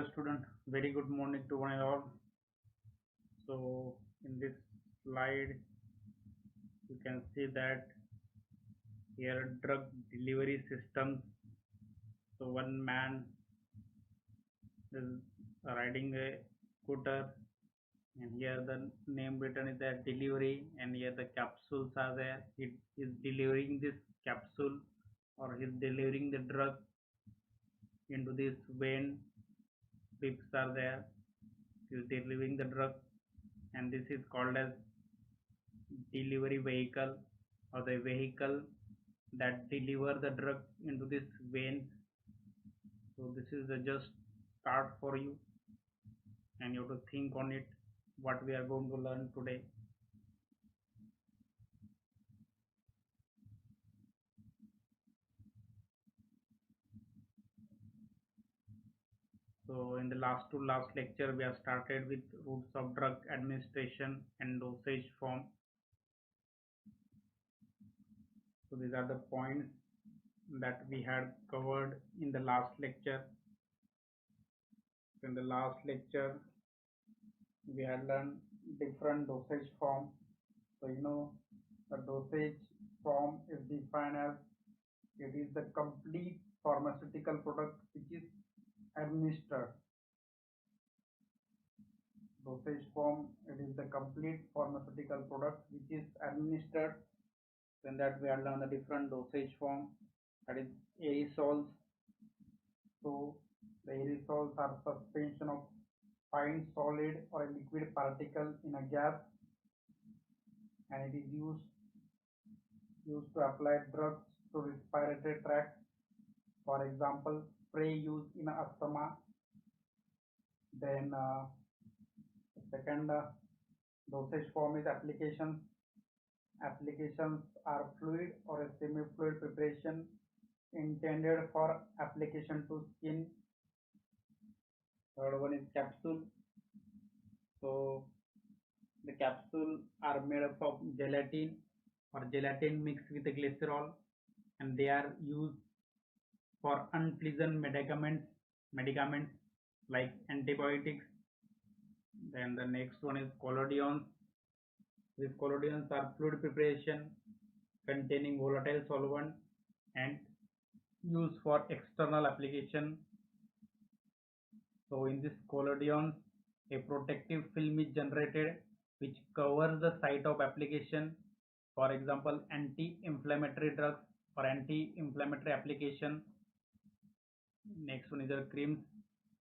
Dear student, very good morning to one and all. So in this slide, you can see that here drug delivery systems. So one man is riding a scooter, and here the name written is that delivery, and here the capsules are there. He is delivering this capsule, or he's delivering the drug into this vein. Pips are there. He's delivering the drug, and this is called as delivery vehicle, or the vehicle that deliver the drug into this vein. So this is the just start for you, and you have to think on it what we are going to learn today. So in the last lecture we have started with routes of drug administration and dosage form. So these are the points that we had covered in the last lecture. In the last lecture we had learned different dosage form. So the dosage form is defined as it is the complete pharmaceutical product which is administered. Dosage form, it is the complete pharmaceutical product which is administered. Then that we have learned the different dosage form, that is aerosols. So the aerosols are suspension of fine solid or a liquid particle in a gas, and it is used to apply drugs to respiratory tract. For example, spray used in asthma. Then second dosage form is applications. Applications are fluid or a semi-fluid preparation intended for application to skin. Third one is capsule. So the capsule are made up of gelatin or gelatin mixed with glycerol, and they are used for unpleasant medicaments like antibiotics. Then the next one is collodions. These collodions are fluid preparation containing volatile solvent and used for external application. So in this collodions, a protective film is generated which covers the site of application. For example, anti-inflammatory drugs or anti-inflammatory application. Next one is the creams.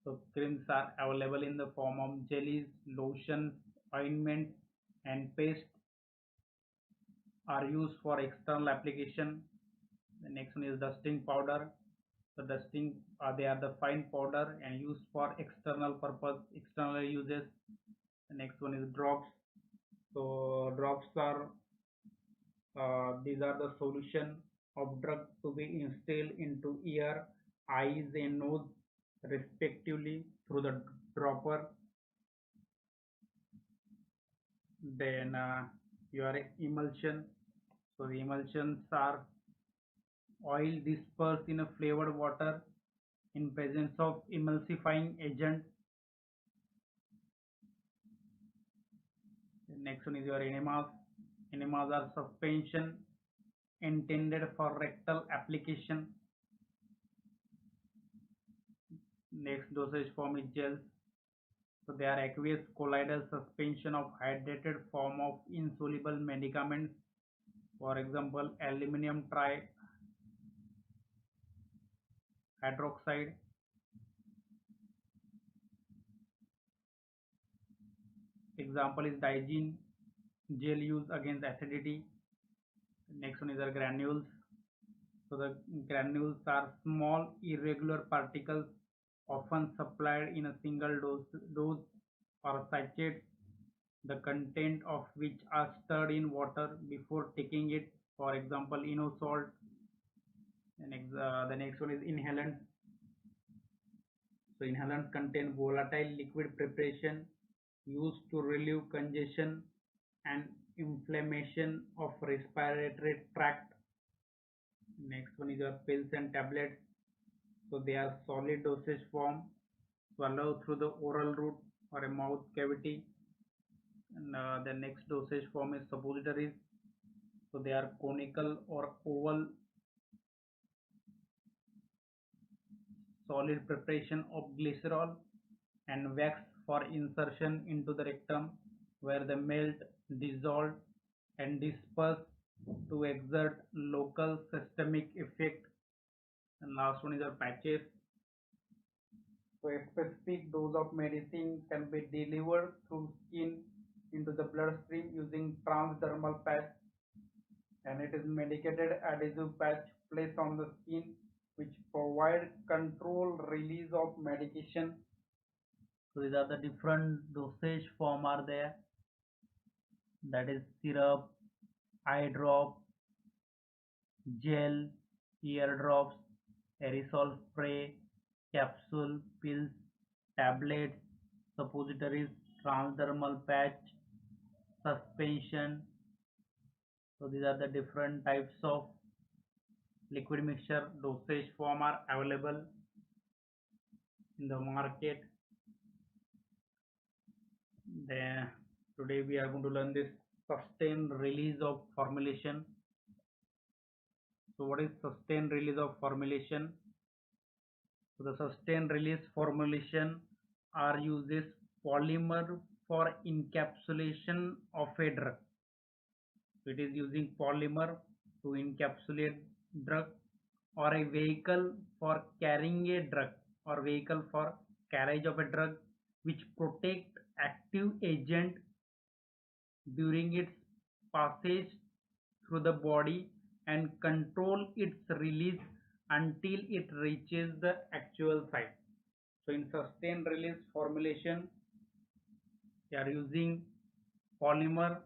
So creams are available in the form of jellies, lotions, ointments, and paste are used for external application. The next one is dusting powder. So dusting, they are the fine powder and used for external purpose, external uses. The next one is drops. So drops are these are the solution of drug to be instilled into ear, eyes, and nose respectively through the dropper. Then your emulsion. So the emulsions are oil dispersed in a flavored water in presence of emulsifying agent. The next one is your enemas. Enemas are suspension intended for rectal application. Next dosage form is gels. So they are aqueous colloidal suspension of hydrated form of insoluble medicaments. For example, aluminum trihydroxide. Example is Digene gel used against acidity. Next one is our granules. So the granules are small irregular particles often supplied in a single dose or sachets, the content of which are stirred in water before taking it. For example, inosalt. The next one is inhalants. So inhalants contain volatile liquid preparation used to relieve congestion and inflammation of respiratory tract. Next one is your pills and tablets. So they are solid dosage form swallow through the oral route or a mouth cavity. And the next dosage form is suppositories. So they are conical or oval solid preparation of glycerol and wax for insertion into the rectum, where they melt, dissolve, and disperse to exert local systemic effect. And last one is our patches. So a specific dose of medicine can be delivered through skin into the bloodstream using transdermal patch, and it is medicated adhesive patch placed on the skin which provide controlled release of medication. So these are the different dosage form are there, that is syrup, eye drop, gel, ear drops, aerosol spray, capsule, pills, tablets, suppositories, transdermal patch, suspension. So these are the different types of liquid mixture dosage form are available in the market. Then today we are going to learn this sustained release of formulation. So what is sustained release of formulation? So the sustained release formulation are uses polymer for encapsulation of a drug. It is using polymer to encapsulate drug, or a vehicle for carrying a drug, or vehicle for carriage of a drug, which protect active agent during its passage through the body and control its release until it reaches the actual site. So in sustained release formulation, they are using polymer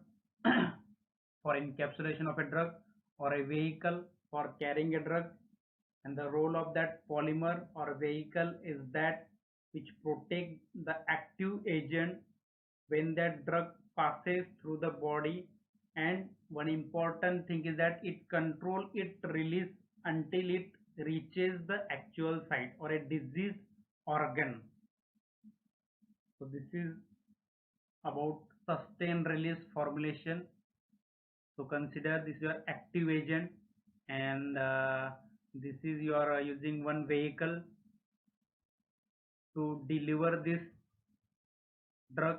for encapsulation of a drug, or a vehicle for carrying a drug, and the role of that polymer or vehicle is that which protect the active agent when that drug passes through the body. And one important thing is that it control its release until it reaches the actual site or a disease organ. So this is about sustained release formulation. So consider this your active agent, and this is your using one vehicle to deliver this drug,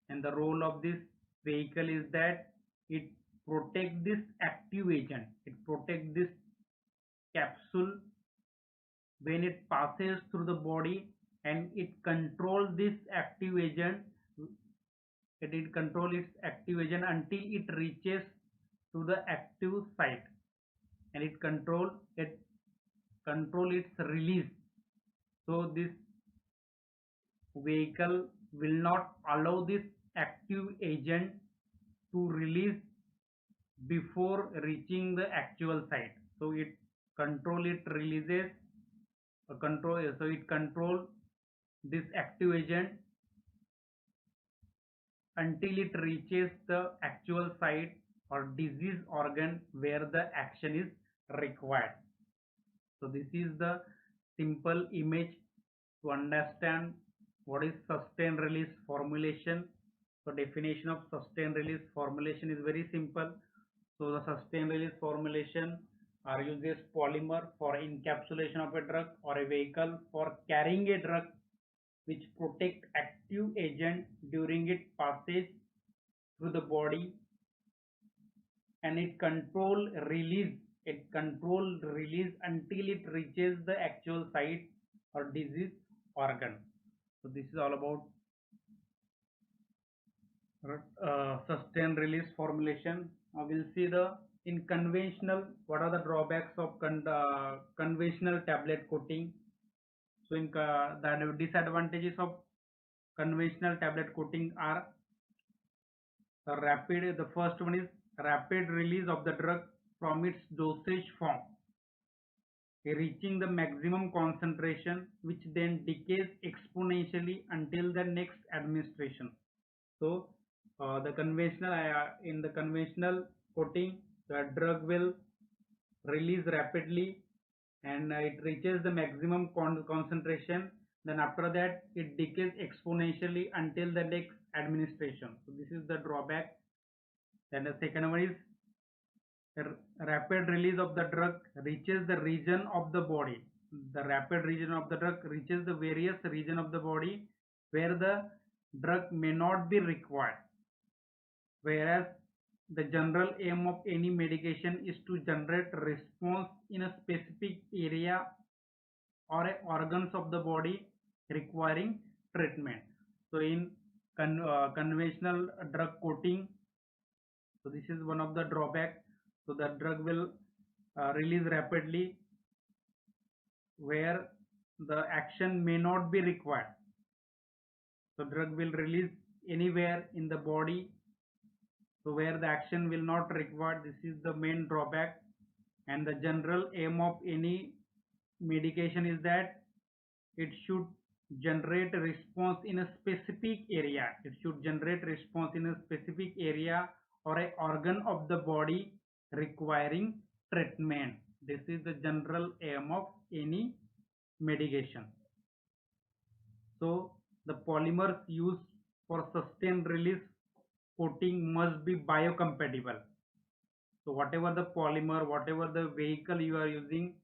and the role of this vehicle is that it protect this active agent, it protect this capsule when it passes through the body, and it control this active agent, it control its active agent until it reaches to the active site, and it control its release. So this vehicle will not allow this active agent to release before reaching the actual site. So it releases control, so it control this active agent until it reaches the actual site or disease organ where the action is required. So this is the simple image to understand what is sustained release formulation. So definition of sustained release formulation is very simple. So the sustained release formulation are uses polymer for encapsulation of a drug, or a vehicle for carrying a drug, which protect active agent during its passage through the body, and it control release until it reaches the actual site or disease organ. So this is all about sustained release formulation. We'll see the in conventional, what are the drawbacks of conventional tablet coating. So in the disadvantages of conventional tablet coating are the first one is rapid release of the drug from its dosage form, reaching the maximum concentration, which then decays exponentially until the next administration. So in the conventional coating, the drug will release rapidly, and it reaches the maximum concentration, Then after that it decays exponentially until the next administration. So this is the drawback. Then the second one is rapid release of the drug reaches the region of the body. The rapid region of the drug reaches the various region of the body where the drug may not be required. Whereas the general aim of any medication is to generate response in a specific area or organs of the body requiring treatment. So in conventional drug coating, so this is one of the drawback. So the drug will release rapidly where the action may not be required. So drug will release anywhere in the body, so where the action will not require. This is the main drawback. And the general aim of any medication is that it should generate a response in a specific area. It should generate response in a specific area or a organ of the body requiring treatment. This is the general aim of any medication. So the polymers used for sustained release coating must be biocompatible. So whatever the polymer, whatever the vehicle you are using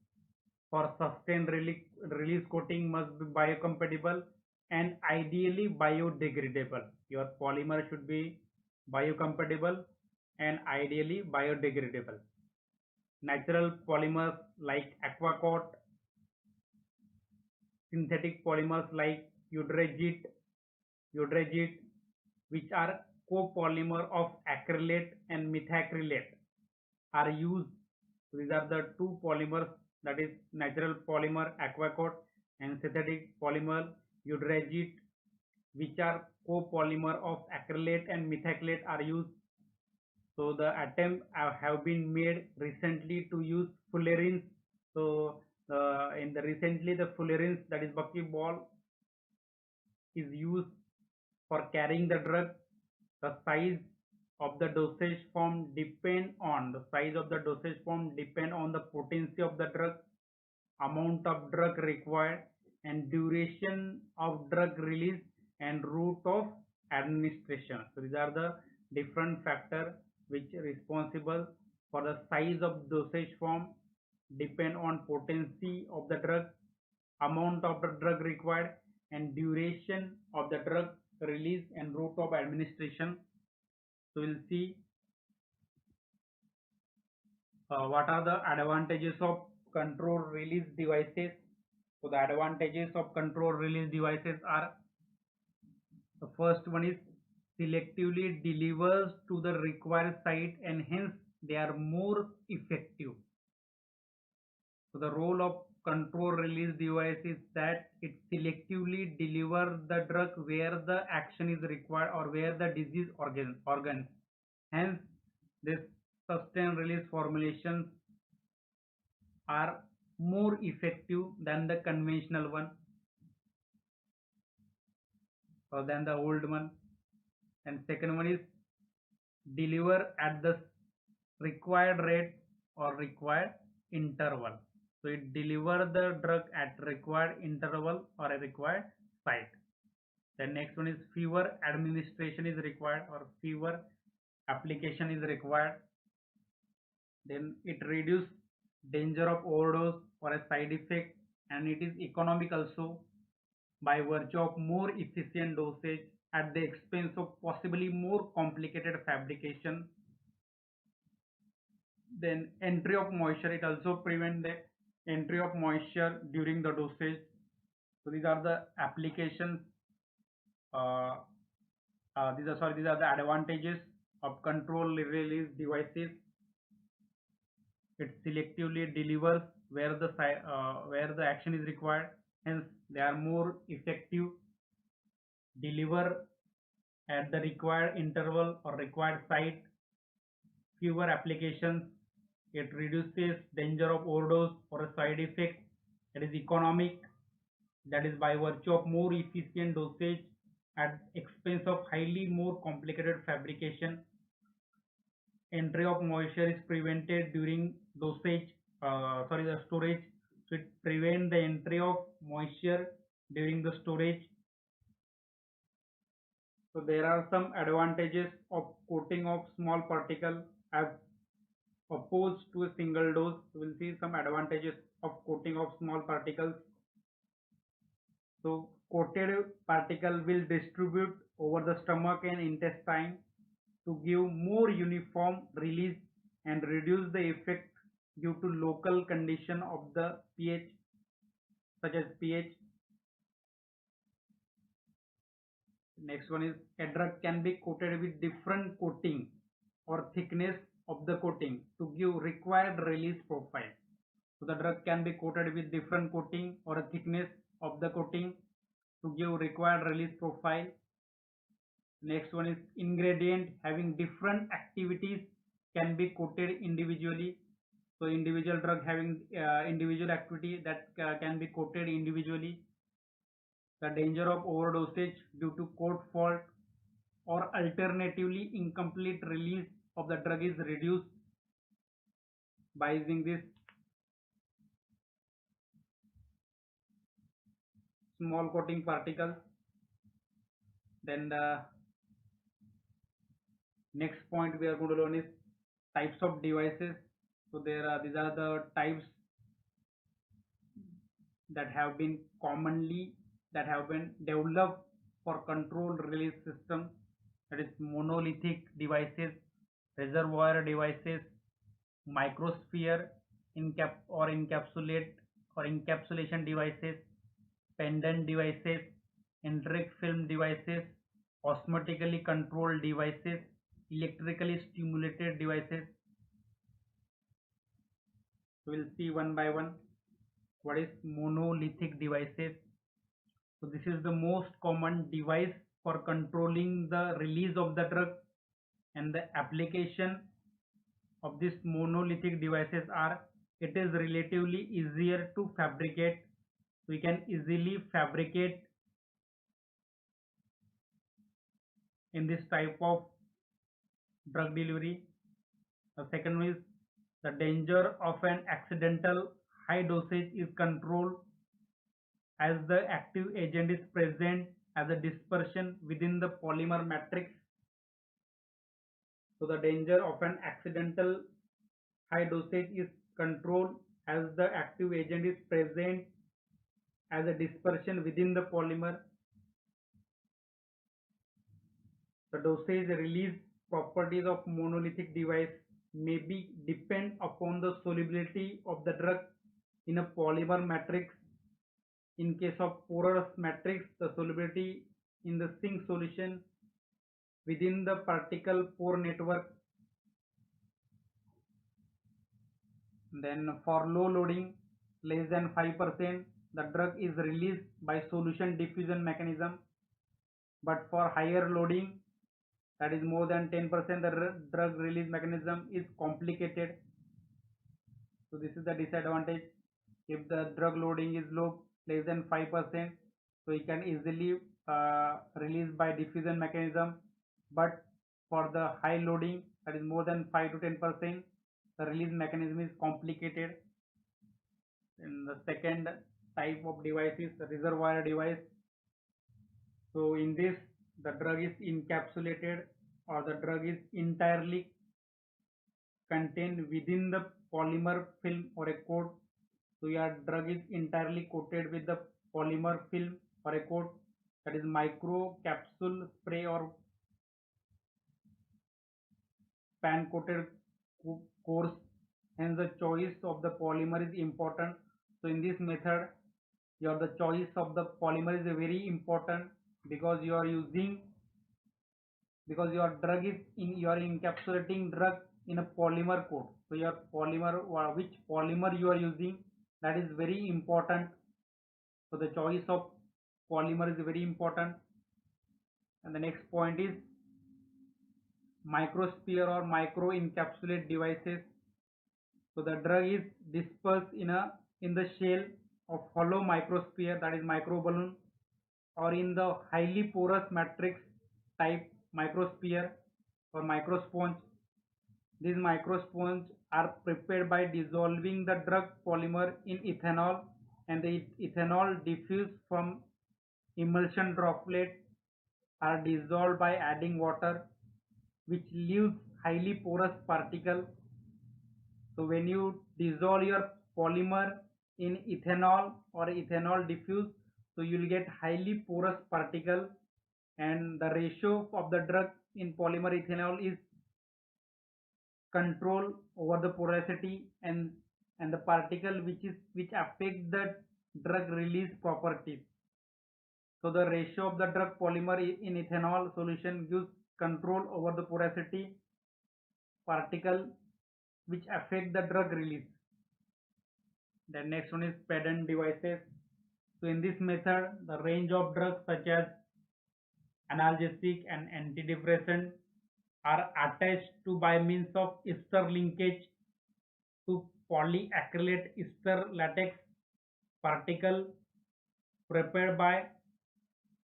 for sustained release coating must be biocompatible and ideally biodegradable. Your polymer should be biocompatible and ideally biodegradable. Natural polymers like Aquacoat, synthetic polymers like Eudragit, which are copolymer of acrylate and methacrylate, are used. So these are the two polymers, that is natural polymer Aquacoat and synthetic polymer Eudragit, which are copolymer of acrylate and methacrylate are used. So the attempt have been made recently to use fullerenes. So in the recently the fullerenes, that is buckyball, is used for carrying the drug. The size of the dosage form depend on the potency of the drug, amount of drug required, and duration of drug release and route of administration. So these are the different factors which are responsible for the size of dosage form, depend on potency of the drug, amount of the drug required, and duration of the drug release and route of administration. So we'll see what are the advantages of control release devices. So the advantages of control release devices are, the first one is selectively delivers to the required site and hence they are more effective. So the role of control release device is that it selectively delivers the drug where the action is required or where the disease organs. Hence, this sustained release formulations are more effective than the conventional one or than the old one. And second one is deliver at the required rate or required interval. So it deliver the drug at required interval or a required site. The next one is fewer administration is required or fewer application is required. Then it reduce danger of overdose or a side effect, and it is economic also by virtue of more efficient dosage at the expense of possibly more complicated fabrication. Then entry of moisture, it also prevent the entry of moisture during the dosage. So these are the applications, uh, these are the advantages of control release devices. It selectively delivers where the action is required, hence they are more effective, deliver at the required interval or required site, fewer applications, it reduces danger of overdose or a side effect, it is economic, that is by virtue of more efficient dosage at expense of highly more complicated fabrication. Entry of moisture is prevented during dosage, the storage. So it prevent the entry of moisture during the storage. So there are some advantages of coating of small particle as opposed to a single dose. We'll see some advantages of coating of small particles. So coated particle will distribute over the stomach and intestine to give more uniform release and reduce the effect due to local condition of the pH, such as pH. Next one is a drug can be coated with different coating or thickness of the coating to give required release profile. So the drug can be coated with different coating or a thickness of the coating to give required release profile. Next one is ingredient having different activities can be coated individually. So individual drug having individual activity that can be coated individually. The danger of overdosage due to coat fault or alternatively incomplete release of the drug is reduced by using this small coating particles. Then the next point we are going to learn is types of devices. So these are the types that have been commonly that have been developed for control release system, that is monolithic devices, reservoir devices, microsphere encapsulation devices, pendant devices, enteric film devices, osmotically controlled devices, electrically stimulated devices. So we'll see one by one what is monolithic devices. So this is the most common device for controlling the release of the drug, and the application of these monolithic devices are it is relatively easier to fabricate. We can easily fabricate in this type of drug delivery. The second one is the danger of an accidental high dosage is controlled as the active agent is present as a dispersion within the polymer matrix. So the danger of an accidental high dosage is controlled as the active agent is present as a dispersion within the polymer. The dosage release properties of monolithic device may be depend upon the solubility of the drug in a polymer matrix. In case of porous matrix, the solubility in the zinc solution within the particle pore network. Then for low loading, less than 5%, the drug is released by solution diffusion mechanism. But for higher loading, that is more than 10%, the drug release mechanism is complicated. So this is the disadvantage. If the drug loading is low, less than 5%, so you can easily release by diffusion mechanism. But for the high loading, that is more than 5 to 10%, the release mechanism is complicated. And the second type of device is the reservoir device. So in this, the drug is encapsulated or the drug is entirely contained within the polymer film or a coat. So your drug is entirely coated with the polymer film or a coat, that is micro capsule spray or pan coated course. Hence the choice of the polymer is important. So in this method, the choice of the polymer is very important because you are using because your drug is in you are encapsulating drug in a polymer coat. So your polymer, which polymer you are using, that is very important. So the choice of polymer is very important. And the next point is microsphere or micro encapsulate devices. So the drug is dispersed in the shell of hollow microsphere, that is microballoon, or in the highly porous matrix type microsphere or microsponge. These microsponges are prepared by dissolving the drug polymer in ethanol, and the ethanol diffuse from emulsion droplets are dissolved by adding water, which leaves highly porous particle. So when you dissolve your polymer in ethanol or ethanol diffuse, so you will get highly porous particle, and the ratio of the drug in polymer ethanol is control over the porosity and the particle which affect the drug release properties. So the ratio of the drug polymer in ethanol solution gives control over the porosity particle which affect the drug release. The next one is pedant devices. So in this method, the range of drugs such as analgesic and antidepressant are attached to by means of ester linkage to polyacrylate ester latex particle prepared by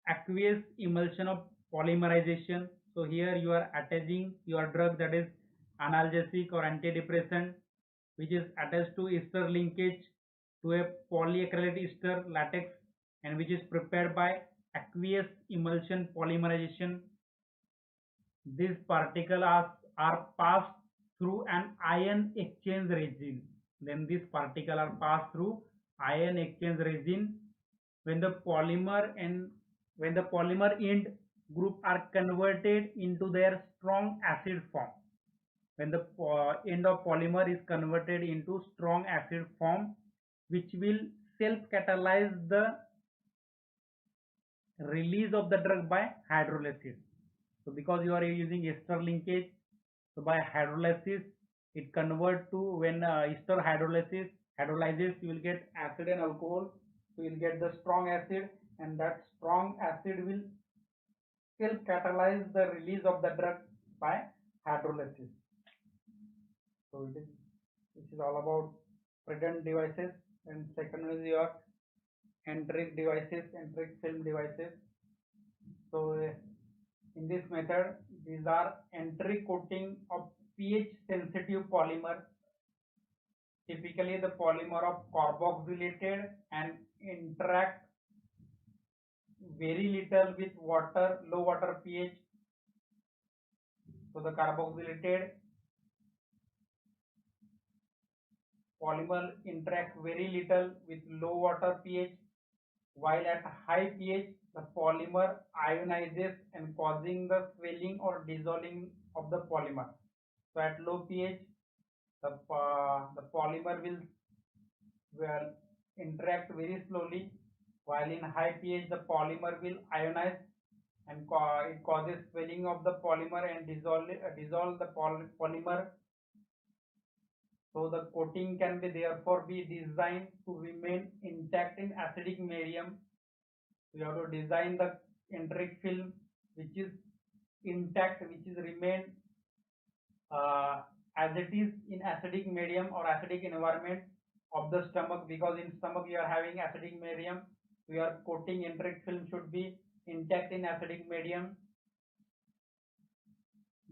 aqueous emulsion of polymerization. So here you are attaching your drug, that is analgesic or antidepressant, which is attached to ester linkage to a polyacrylate ester latex and which is prepared by aqueous emulsion polymerization. These particles are passed through an ion exchange resin. Then these particles are passed through ion exchange resin when the polymer and when the polymer end group are converted into their strong acid form. When the end of polymer is converted into strong acid form, which will self catalyze the release of the drug by hydrolysis. So because you are using ester linkage, so by hydrolysis it convert to when ester hydrolyzes, you will get acid and alcohol. So you will get the strong acid, and that strong acid will self catalyze the release of the drug by hydrolysis. So this is all about predant devices. And second is your enteric devices, enteric film devices. So in this method, these are enteric coating of pH sensitive polymer, typically the polymer of carboxylated, and interact very little with water, low water pH. So the carboxylated polymer interact very little with low water pH, while at high pH the polymer ionizes and causing the swelling or dissolving of the polymer. So at low pH the polymer will interact very slowly, while in high pH the polymer will ionize and it causes swelling of the polymer and dissolve the polymer. So the coating can be therefore be designed to remain intact in acidic medium. You have to design the enteric film which is intact, which is remain as it is in acidic medium or acidic environment of the stomach, because in stomach you are having acidic medium. Your coating enteric film should be intact in acidic medium,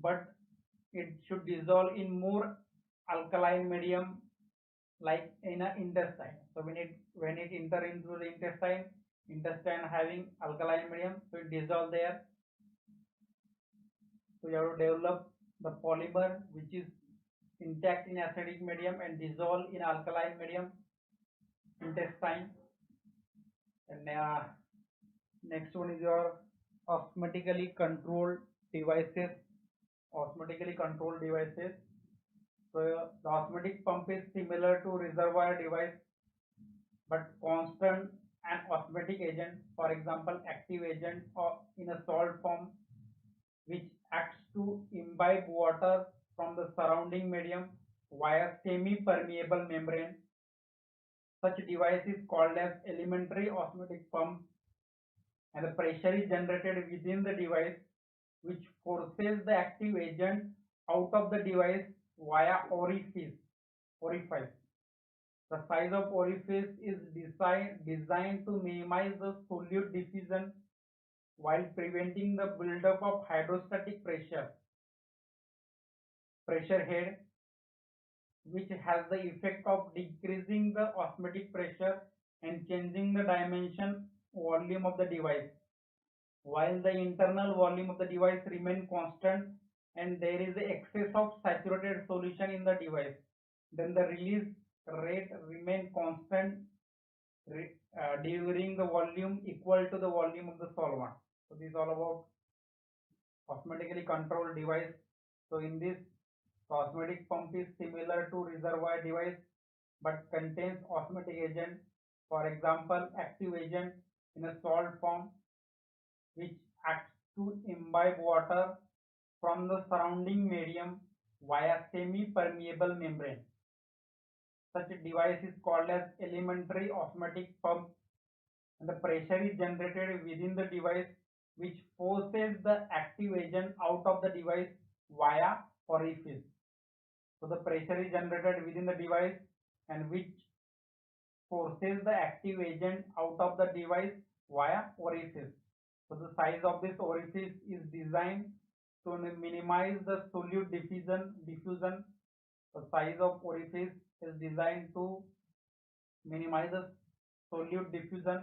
but it should dissolve in more alkaline medium like in a intestine. So when it enter into the intestine having alkaline medium, so it dissolve there. So you have to develop the polymer which is intact in acidic medium and dissolve in alkaline medium, intestine. And next one is your osmotically controlled devices. Osmotically controlled devices. So the osmotic pump is similar to reservoir device, but constant and osmotic agent, for example active agent or in a salt form, which acts to imbibe water from the surrounding medium via semi-permeable membrane. Such device is called as elementary osmotic pump, and the pressure is generated within the device, which forces the active agent out of the device via orifice. The size of orifice is designed to minimize the solute diffusion while preventing the buildup of hydrostatic pressure head, which has the effect of decreasing the osmotic pressure and changing the dimension volume of the device, while the internal volume of the device remain constant and there is excess of saturated solution in the device, then the release rate remain constant, delivering the volume equal to the volume of the solvent. So this is all about osmotically controlled device. So in this, the osmotic pump is similar to reservoir device but contains osmotic agent, for example active agent in a salt form, which acts to imbibe water from the surrounding medium via semi-permeable membrane. Such a device is called as elementary osmotic pump, and the pressure is generated within the device which forces the active agent out of the device via orifice. So the pressure is generated within the device and which forces the active agent out of the device via orifice. So the size of this orifice is designed to minimize the solute diffusion. The size of orifice is designed to minimize the solute diffusion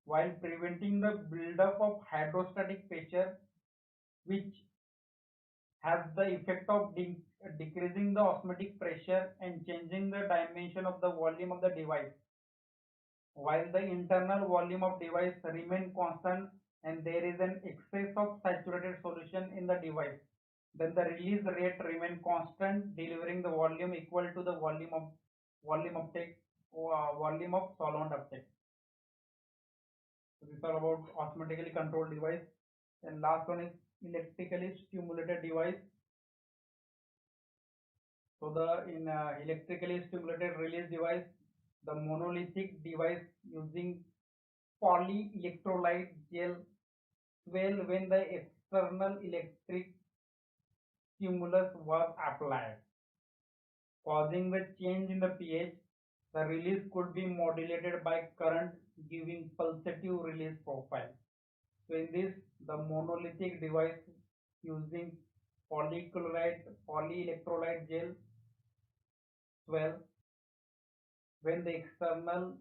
while preventing the buildup of hydrostatic pressure, which has the effect of decreasing the osmotic pressure and changing the dimension of the volume of the device, while the internal volume of device remain constant and there is an excess of saturated solution in the device, then the release rate remain constant, delivering the volume equal to the volume uptake volume of solvent uptake. So this is all about osmotically controlled device. And last one is electrically stimulated device. So the in electrically stimulated release device, the monolithic device using polyelectrolyte gel swell when the external electric stimulus was applied, causing the change in the pH. The release could be modulated by current, giving pulsative release profile. So in this, the monolithic device using polyelectrolyte gel swell when the external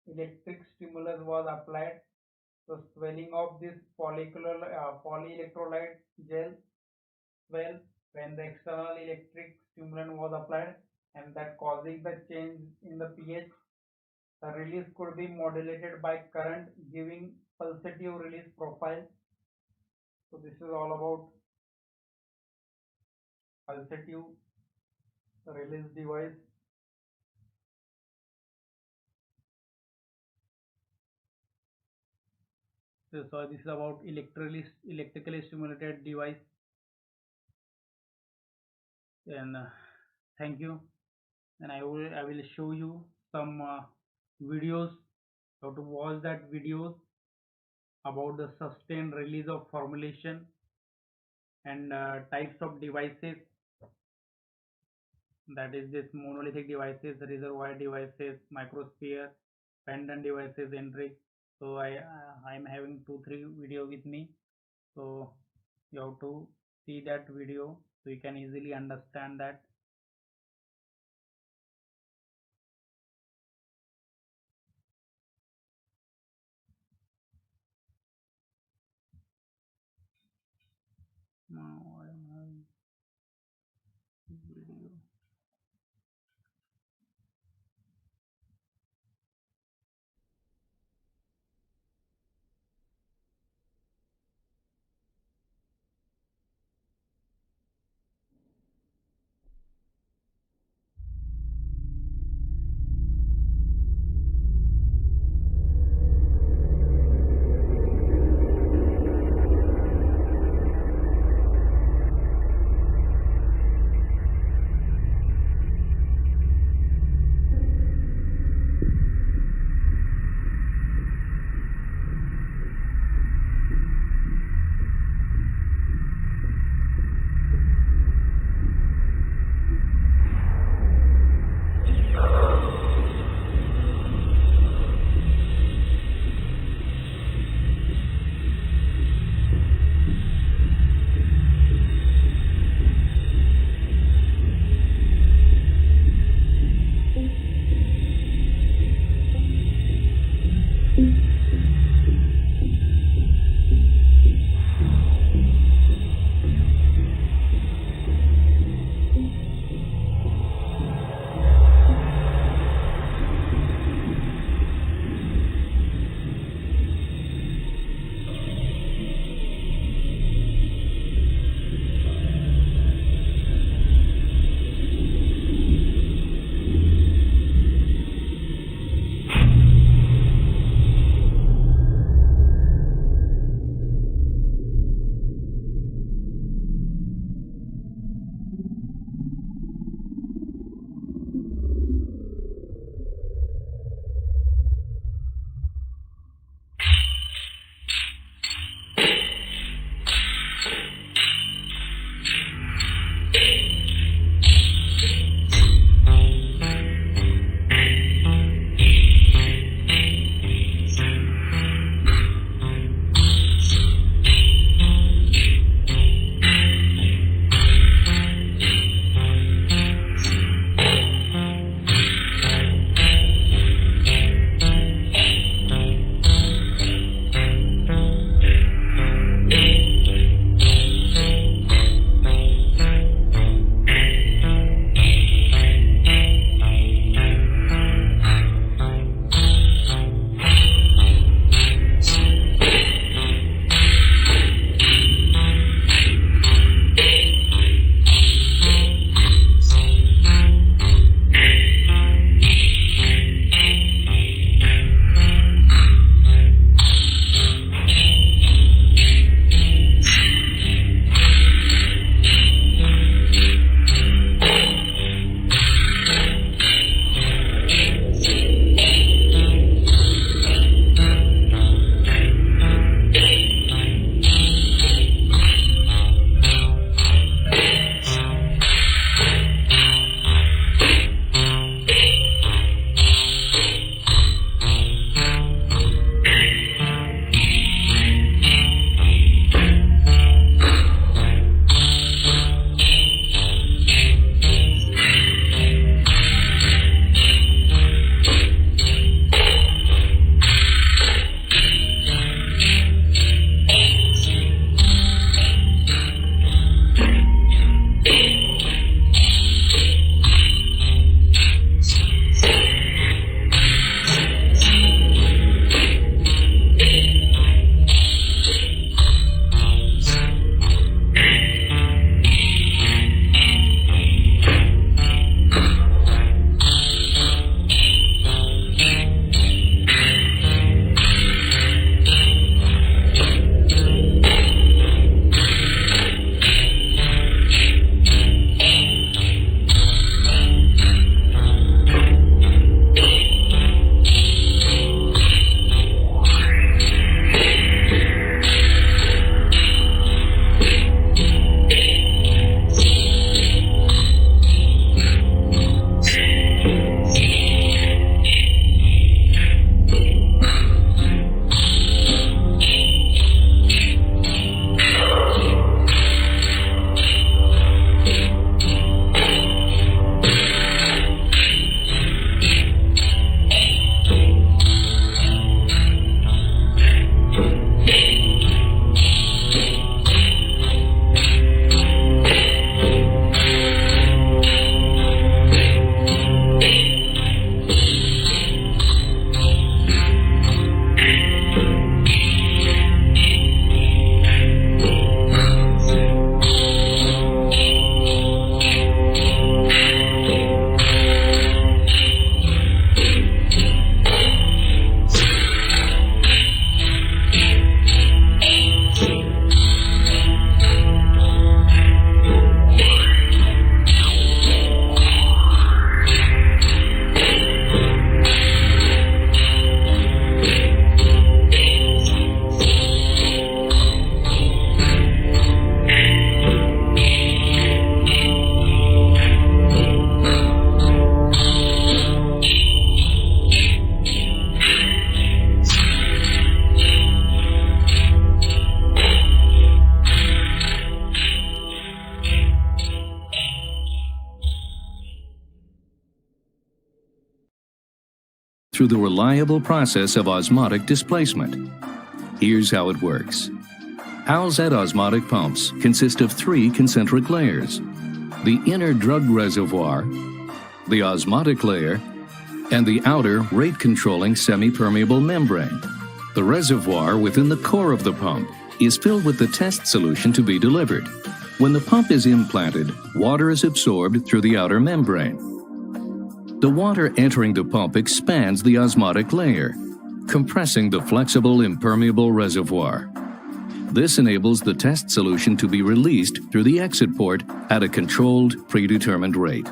electric stimulus was applied. So swelling of this polyelectrolyte gel swell when the external electric stimulant was applied, and that causing the change in the pH. The release could be modulated by current, giving pulsative release profile. So this is all about pulsative release device. So this is about electrically stimulated device. And thank you. And I will show you some videos, how to watch that videos about the sustained release of formulation and types of devices, that is this monolithic devices, reservoir devices, microsphere, pendant devices, Hendrix. So I'm having 2 3 video with me, so you have to see that video so you can easily understand that. Now I am having video. through the reliable process of osmotic displacement. Here's how it works. Halzat osmotic pumps consist of 3 concentric layers: the inner drug reservoir, the osmotic layer, and the outer rate-controlling semi-permeable membrane. The reservoir within the core of the pump is filled with the test solution to be delivered. When the pump is implanted, water is absorbed through the outer membrane. The water entering the pump expands the osmotic layer, compressing the flexible impermeable reservoir. This enables the test solution to be released through the exit port at a controlled, predetermined rate.